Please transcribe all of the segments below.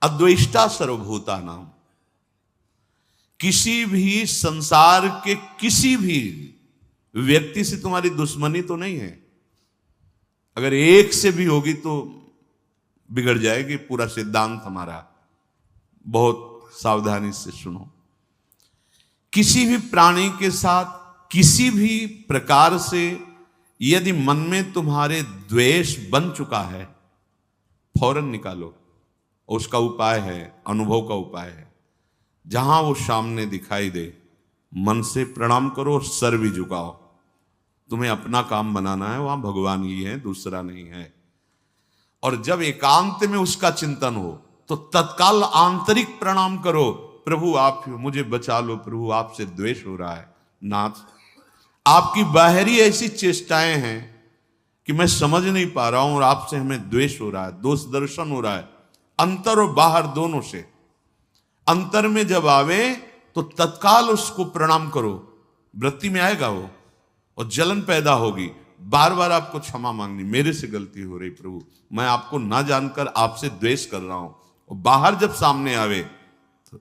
अद्वेष्टा सर्वभूता नाम। किसी भी संसार के किसी भी व्यक्ति से तुम्हारी दुश्मनी तो नहीं है। अगर एक से भी होगी तो बिगड़ जाएगी पूरा सिद्धांत हमारा। बहुत सावधानी से सुनो। किसी भी प्राणी के साथ किसी भी प्रकार से यदि मन में तुम्हारे द्वेष बन चुका है, फौरन निकालो। उसका उपाय है, अनुभव का उपाय है। जहां वो सामने दिखाई दे, मन से प्रणाम करो, सर भी झुकाओ। तुम्हें अपना काम बनाना है, वहां भगवान ही है, दूसरा नहीं है। और जब एकांत में उसका चिंतन हो तो तत्काल आंतरिक प्रणाम करो, प्रभु आप मुझे बचा लो, प्रभु आपसे द्वेष हो रहा है। नाथ, आपकी बाहरी ऐसी चेष्टाएं हैं कि मैं समझ नहीं पा रहा हूं और आपसे हमें द्वेष हो रहा है, दोष दर्शन हो रहा है, अंतर और बाहर दोनों से। अंतर में जब आवे तो तत्काल उसको प्रणाम करो, वृत्ति में आएगा वो और जलन पैदा होगी। बार बार आपको क्षमा मांगनी, मेरे से गलती हो रही प्रभु, मैं आपको ना जानकर आपसे द्वेष कर रहा हूं। और बाहर जब सामने आवे तो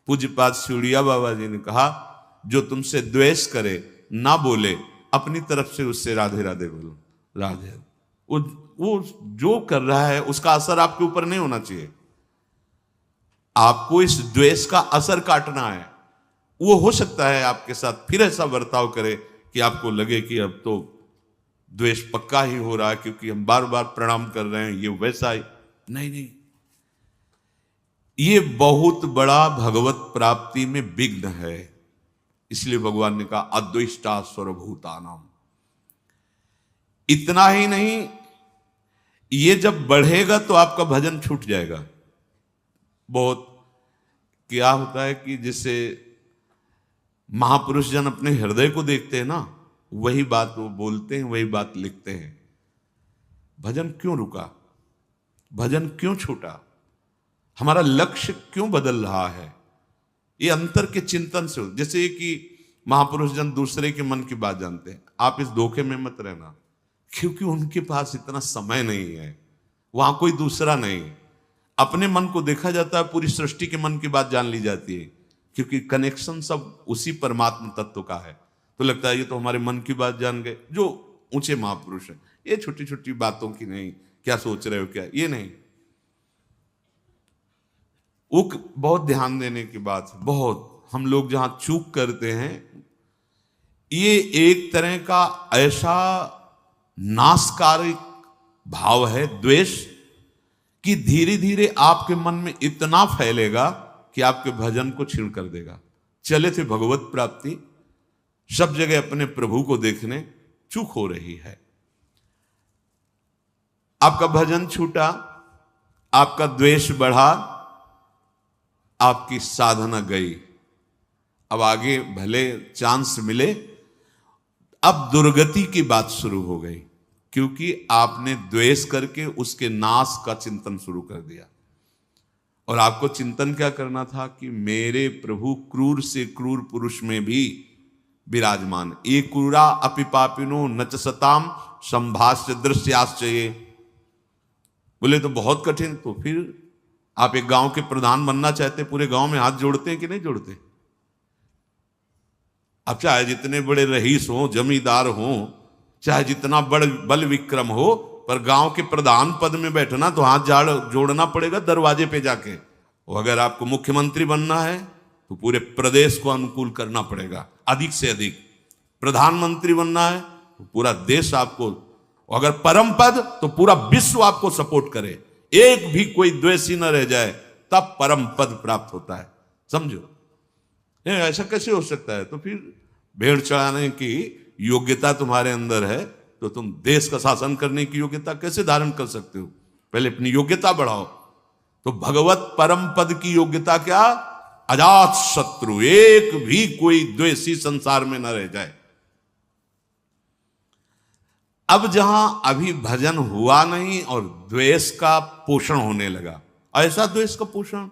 पूज्यपाद सिउड़िया बाबा जी ने कहा, जो तुमसे द्वेष करे ना बोले, अपनी तरफ से उससे राधे राधे बोलो। राधे वो जो कर रहा है उसका असर आपके ऊपर नहीं होना चाहिए। आपको इस द्वेष का असर काटना है। वो हो सकता है आपके साथ फिर ऐसा बर्ताव करे कि आपको लगे कि अब तो द्वेष पक्का ही हो रहा है क्योंकि हम बार बार प्रणाम कर रहे हैं, ये वैसा ही नहीं। ये बहुत बड़ा भगवत प्राप्ति में विघ्न है। इसलिए भगवान ने कहा अद्वेष्टा सर्वभूतानाम। इतना ही नहीं, ये जब बढ़ेगा तो आपका भजन छूट जाएगा। बहुत क्या होता है कि जैसे महापुरुष जन अपने हृदय को देखते हैं ना, वही बात वो बोलते हैं, वही बात लिखते हैं। भजन क्यों रुका, भजन क्यों छूटा, हमारा लक्ष्य क्यों बदल रहा है? ये अंतर के चिंतन से। जैसे कि महापुरुष जन दूसरे के मन की बात जानते हैं, आप इस धोखे में मत रहना, क्योंकि उनके पास इतना समय नहीं है, वहां कोई दूसरा नहीं। अपने मन को देखा जाता है, पूरी सृष्टि के मन की बात जान ली जाती है, क्योंकि कनेक्शन सब उसी परमात्मा तत्व का है। तो लगता है ये तो हमारे मन की बात जान गए, जो ऊंचे महापुरुष हैं। ये छोटी छोटी बातों की नहीं, क्या सोच रहे हो क्या, ये नहीं। वो बहुत ध्यान देने की बात है। बहुत हम लोग जहां चूक करते हैं, ये एक तरह का ऐसा नाशकारी भाव है द्वेष, कि धीरे धीरे आपके मन में इतना फैलेगा कि आपके भजन को छीण कर देगा। चले थे भगवत प्राप्ति, सब जगह अपने प्रभु को देखने, चूक हो रही है। आपका भजन छूटा, आपका द्वेष बढ़ा, आपकी साधना गई। अब आगे भले चांस मिले, अब दुर्गति की बात शुरू हो गई, क्योंकि आपने द्वेष करके उसके नाश का चिंतन शुरू कर दिया। और आपको चिंतन क्या करना था कि मेरे प्रभु क्रूर से क्रूर पुरुष में भी विराजमान। ये क्रूरा अपि पापिनो नच सताम संभाष्य दृश्याश्चये। बोले तो बहुत कठिन। तो फिर आप एक गांव के प्रधान बनना चाहते, पूरे गांव में हाथ जोड़ते हैं कि नहीं जोड़ते? अब चाहे जितने बड़े रईस हो, जमींदार हो, चाहे जितना बड़ बल विक्रम हो, पर गांव के प्रधान पद में बैठना तो हाथ जोड़ना पड़ेगा दरवाजे पे जाके। और अगर आपको मुख्यमंत्री बनना है तो पूरे प्रदेश को अनुकूल करना पड़ेगा, अधिक से अधिक। प्रधानमंत्री बनना है तो पूरा देश आपको, अगर परम पद तो पूरा विश्व आपको सपोर्ट करे, एक भी कोई द्वेषी न रह जाए, तब परम पद प्राप्त होता है। समझो, ऐसा कैसे हो सकता है? तो फिर भेड़ चढ़ाने की योग्यता तुम्हारे अंदर है तो तुम देश का शासन करने की योग्यता कैसे धारण कर सकते हो? पहले अपनी योग्यता बढ़ाओ। तो भगवत परम पद की योग्यता क्या? अजात शत्रु, एक भी कोई द्वेषी संसार में न रह जाए। अब जहां अभी भजन हुआ नहीं और द्वेष का पोषण होने लगा, ऐसा द्वेष का पोषण,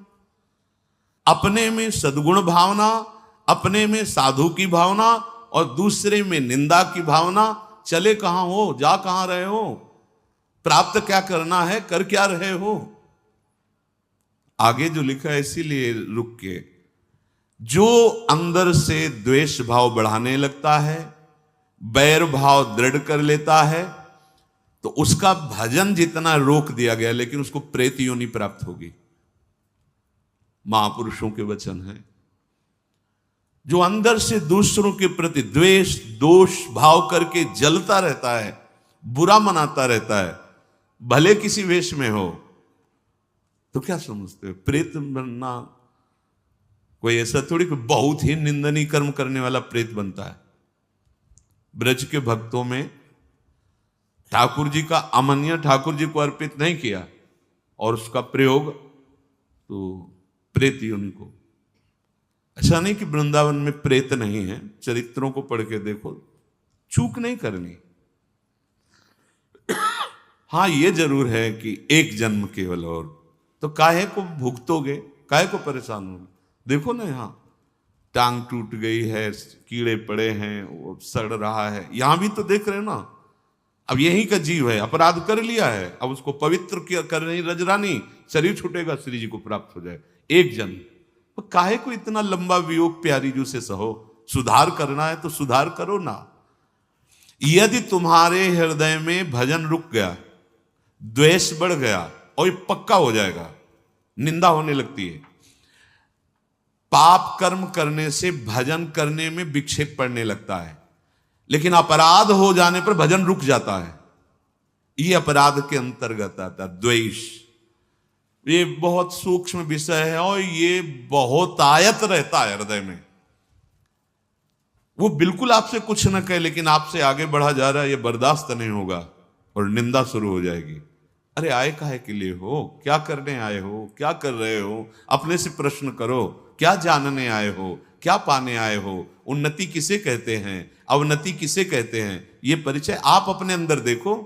अपने में सद्गुण भावना, अपने में साधु की भावना और दूसरे में निंदा की भावना। चले कहां हो, जा कहां रहे हो, प्राप्त क्या करना है, कर क्या रहे हो? आगे जो लिखा है इसीलिए रुक के, जो अंदर से द्वेष भाव बढ़ाने लगता है, बैर भाव दृढ़ कर लेता है, तो उसका भजन जितना रोक दिया गया, लेकिन उसको प्रेत योनि प्राप्त होगी। महापुरुषों के वचन है। जो अंदर से दूसरों के प्रति द्वेष दोष भाव करके जलता रहता है, बुरा मनाता रहता है, भले किसी वेश में हो, तो क्या समझते हो प्रेत बनना कोई ऐसा थोड़ी कि बहुत ही निंदनीय कर्म करने वाला प्रेत बनता है। ब्रज के भक्तों में ठाकुर जी का अमन्य ठाकुर जी को अर्पित नहीं किया और उसका प्रयोग तो प्रेत योनि को। ऐसा नहीं कि वृंदावन में प्रेत नहीं है, चरित्रों को पढ़ के देखो, चूक नहीं करनी। हाँ ये जरूर है कि एक जन्म केवल, और तो काहे को भुगतोगे, काहे को परेशान होगे। देखो ना, यहाँ टांग टूट गई है, कीड़े पड़े हैं, वो सड़ रहा है, यहां भी तो देख रहे हो ना। अब यही का जीव है, अपराध कर लिया है, अब उसको पवित्र किया कर रही रजरानी, शरीर छूटेगा, श्री जी को प्राप्त हो जाए एक जन्म। तो काहे को इतना लंबा वियोग प्यारी जू से सहो। सुधार करना है तो सुधार करो ना। यदि तुम्हारे हृदय में भजन रुक गया, द्वेष बढ़ गया, और ये पक्का हो जाएगा, निंदा होने लगती है। पाप कर्म करने से भजन करने में विक्षेप पड़ने लगता है, लेकिन अपराध हो जाने पर भजन रुक जाता है। ये अपराध के अंतर्गत आता है द्वेष। ये बहुत सूक्ष्म विषय है और ये बहुत आयत रहता है हृदय में। वो बिल्कुल आपसे कुछ न कहे, लेकिन आपसे आगे बढ़ा जा रहा है, ये बर्दाश्त नहीं होगा और निंदा शुरू हो जाएगी। अरे आए काहे के लिए हो, क्या करने आए हो, क्या कर रहे हो, अपने से प्रश्न करो। क्या जानने आए हो, क्या पाने आए हो, उन्नति किसे कहते हैं, अवनति किसे कहते हैं, ये परिचय आप अपने अंदर देखो।